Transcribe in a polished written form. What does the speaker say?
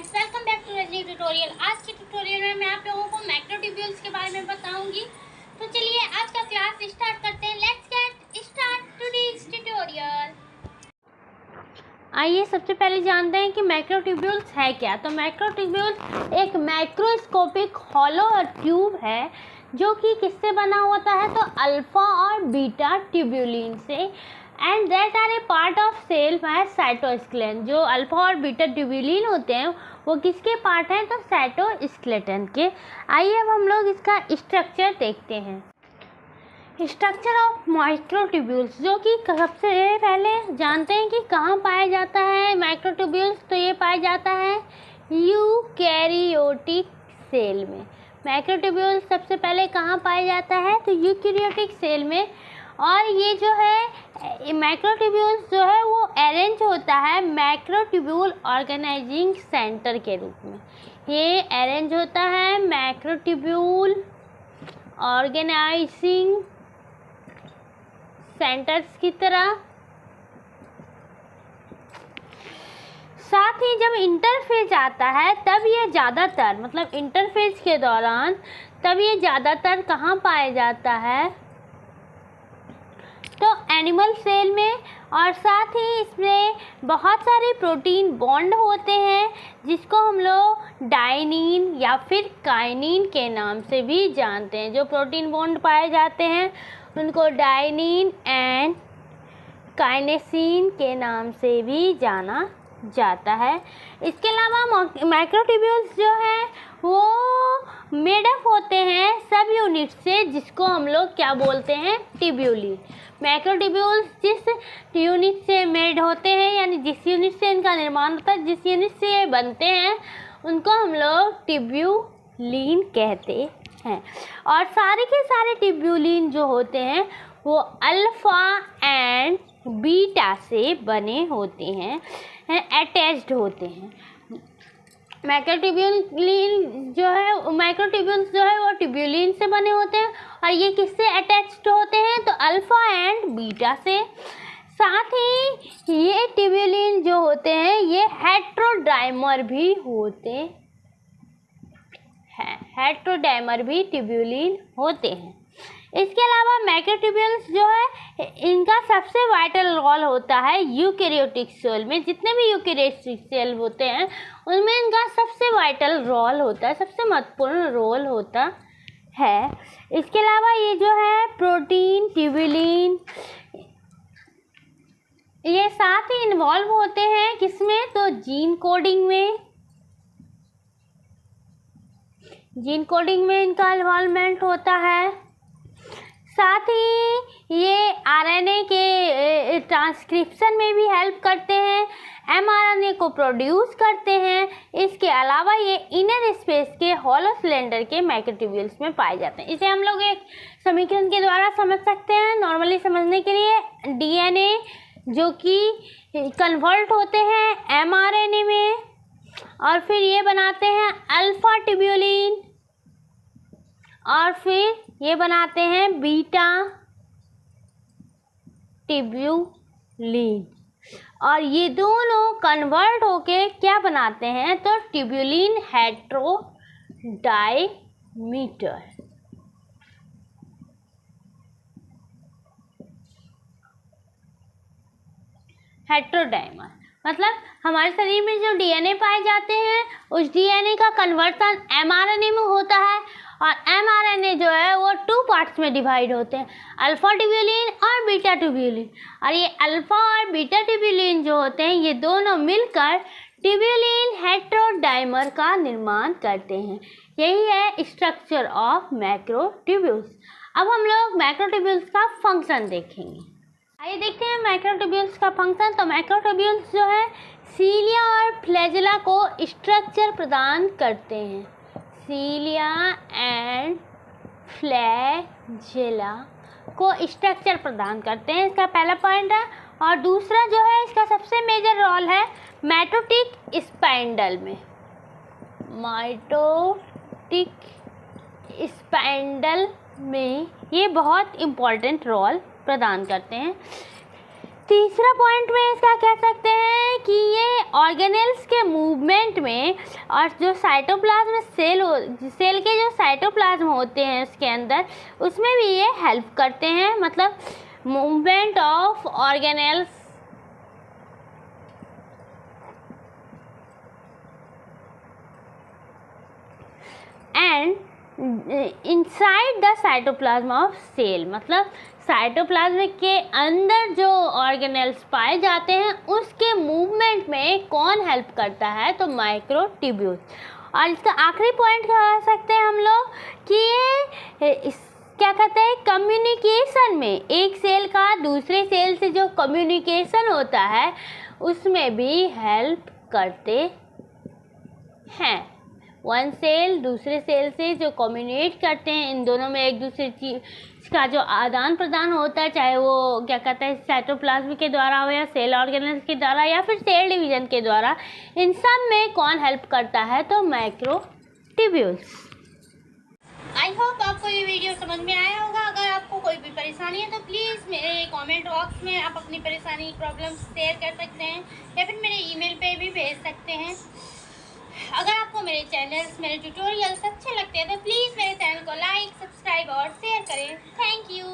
Friends, welcome back to Rajni tutorial. आज के tutorial में मैं आप लोगों को मैक्रोट्यूब्यूल्स के बारे में बताऊंगी। तो चलिए आज का क्लास स्टार्ट करते हैं। Let's get start today's tutorial. आइए सबसे पहले जानते हैं कि मैक्रोट्यूब्यूल्स है क्या। तो मैक्रोट्यूब्यूल्स एक माइक्रोस्कोपिक हॉलो ट्यूब है जो कि किससे बना होता है, तो अल्फा और बीटा ट्यूब्यूलिन से, and that are a part of cell by cytoskeleton. जो अल्फा और बीटा ट्यूब्यूलिन होते हैं वो किसके पार्ट हैं, तो साइटोस्केलेटन के। आइए अब हम लोग इसका स्ट्रक्चर देखते हैं। स्ट्रक्चर ऑफ माइक्रोट्यूब्यूल्स, जो कि सबसे पहले जानते हैं कि कहाँ पाया जाता है माइक्रोट्यूब्यूल्स। तो ये पाया जाता है यूकैरियोटिक सेल में। माइक्रोट्यूब्यूल्स सबसे पहले कहाँ पाया जाता है, तो यूकैरियोटिक सेल में। और ये जो है माइक्रोट्यूब्यूल्स जो है वो अरेंज होता है माइक्रोट्यूब्यूल ऑर्गेनाइजिंग सेंटर के रूप में। ये अरेंज होता है माइक्रोट्यूब्यूल ऑर्गेनाइजिंग सेंटर्स की तरह। साथ ही जब इंटरफेज आता है तब ये ज़्यादातर, मतलब इंटरफेज के दौरान तब ये ज़्यादातर कहाँ पाया जाता है, तो एनिमल सेल में। और साथ ही इसमें बहुत सारे प्रोटीन बॉन्ड होते हैं जिसको हम लोग डायनीन या फिर काइनिन के नाम से भी जानते हैं। जो प्रोटीन बॉन्ड पाए जाते हैं उनको डायनीन एंड काइनेसिन के नाम से भी जाना जाता है। इसके अलावा माइक्रोट्यूब्यूल्स जो है वो मेड अप होते हैं सब यूनिट से, जिसको हम लोग क्या बोलते हैं, ट्यूब्यूलिन। माइक्रोट्यूब्यूल्स जिस यूनिट से मेड होते हैं, यानी जिस यूनिट से इनका निर्माण होता है, जिस यूनिट से ये बनते हैं, उनको हम लोग ट्यूब्यूलिन कहते हैं। और सारे के सारे ट्यूब्यूलिन जो होते हैं वो अल्फा एंड बीटा से बने होते हैं, अटैच्ड होते हैं। माइक्रोट्यूब्यूल्स जो है वो ट्यूब्यूलिन से बने होते हैं। और ये किससे अटैच्ड होते हैं, तो अल्फा एंड बीटा से। साथ ही ये ट्यूब्यूलिन जो होते हैं ये हेट्रोडाइमर भी होते हैं, हेट्रोडाइमर भी ट्यूब्यूलिन होते हैं। इसके अलावा माइक्रोट्यूब्यूल्स जो है इनका सबसे वाइटल रोल होता है यूकैरियोटिक सेल में। जितने भी यूकैरियोटिक सेल होते हैं उनमें इनका सबसे वाइटल रोल होता है, सबसे महत्वपूर्ण रोल होता है। इसके अलावा ये जो है प्रोटीन ट्यूब्यूलिन ये साथ ही इन्वॉल्व होते हैं किसमें, तो जीन कोडिंग में। जीन कोडिंग में इनका इन्वॉल्वमेंट होता है। साथ ही ये आरएनए के ट्रांसक्रिप्शन में भी हेल्प करते हैं, एमआरएनए को प्रोड्यूस करते हैं। इसके अलावा ये इनर स्पेस के हॉलो सिलेंडर के माइक्रोट्यूब्यूल्स में पाए जाते हैं। इसे हम लोग एक समीकरण के द्वारा समझ सकते हैं। नॉर्मली समझने के लिए डीएनए जो कि कन्वर्ट होते हैं एमआरएनए में, और फिर ये बनाते हैं अल्फा ट्यूब्यूलिन, और फिर ये बनाते हैं बीटा ट्यूब्यूलिन। और ये दोनों कन्वर्ट होके क्या बनाते हैं, तो ट्यूब्यूलिन हेट्रोडाइमीटर। हेट्रोडाइमर मतलब हमारे शरीर में जो डीएनए पाए जाते हैं उस डीएनए का कन्वर्सन एमआरएनए में होता है। और एमआरएनए जो है वो 2 पार्ट्स में डिवाइड होते हैं, अल्फा ट्यूब्यूलिन और बीटा ट्यूब्यूलिन। और ये अल्फा और बीटा ट्यूब्यूलिन जो होते हैं ये दोनों मिलकर ट्यूब्यूलिन हेट्रोडाइमर का निर्माण करते हैं। यही है स्ट्रक्चर ऑफ माइक्रोट्यूब्यूल्स। अब हम लोग माइक्रोट्यूब्यूल्स का फंक्शन देखेंगे। आइए देखते हैं माइक्रोट्यूब्यूल्स का फंक्शन। तो माइक्रोट्यूब्यूल्स जो है सीलिया और फ्लैजेला को स्ट्रक्चर प्रदान करते हैं। सीलिया एंड फ्लैजेला को स्ट्रक्चर प्रदान करते हैं, इसका पहला पॉइंट है। और दूसरा जो है इसका सबसे मेजर रोल है माइटोटिक स्पाइंडल में। माइटोटिक स्पाइंडल में ये बहुत इम्पोर्टेंट रोल प्रदान करते हैं। तीसरा पॉइंट में इसका कह सकते हैं कि ये ऑर्गेनेल्स के मूवमेंट में और जो साइटोप्लाज्म सेल के जो साइटोप्लाज्म होते हैं उसके अंदर, उसमें भी ये हेल्प करते हैं, मतलब movement of organelles and inside the cytoplasm of cell, मतलब साइटोप्लाज्म के अंदर जो ऑर्गेनेल्स पाए जाते हैं उसके मूवमेंट में कौन हेल्प करता है, तो माइक्रोट्यूब्यूल्स। और इसका आखिरी पॉइंट कह सकते हैं हम लोग कि ये क्या कहते हैं, कम्युनिकेशन में, एक सेल का दूसरे सेल से जो कम्युनिकेशन होता है उसमें भी हेल्प करते हैं। वन सेल दूसरे सेल से जो कम्युनिकेट करते हैं, इन दोनों में एक दूसरे चीज का जो आदान प्रदान होता है, चाहे वो क्या कहते हैं साइटोप्लाज्म के द्वारा हो या सेल ऑर्गेनेल्स के द्वारा या फिर सेल डिवीजन के द्वारा, इन सब में कौन हेल्प करता है, तो माइक्रोट्यूब्यूल्स। आई होप आपको ये वीडियो समझ में आया होगा। अगर आपको कोई भी परेशानी है तो प्लीज़ मेरे कमेंट बॉक्स में आप अपनी परेशानी प्रॉब्लम शेयर कर सकते हैं या फिर मेरे ईमेल पे भी भेज सकते हैं। अगर आपको मेरे चैनल्स, मेरे ट्यूटोरियल्स अच्छे लगते हैं तो प्लीज़ मेरे चैनल को लाइक, सब्सक्राइब और शेयर करें। Thank you.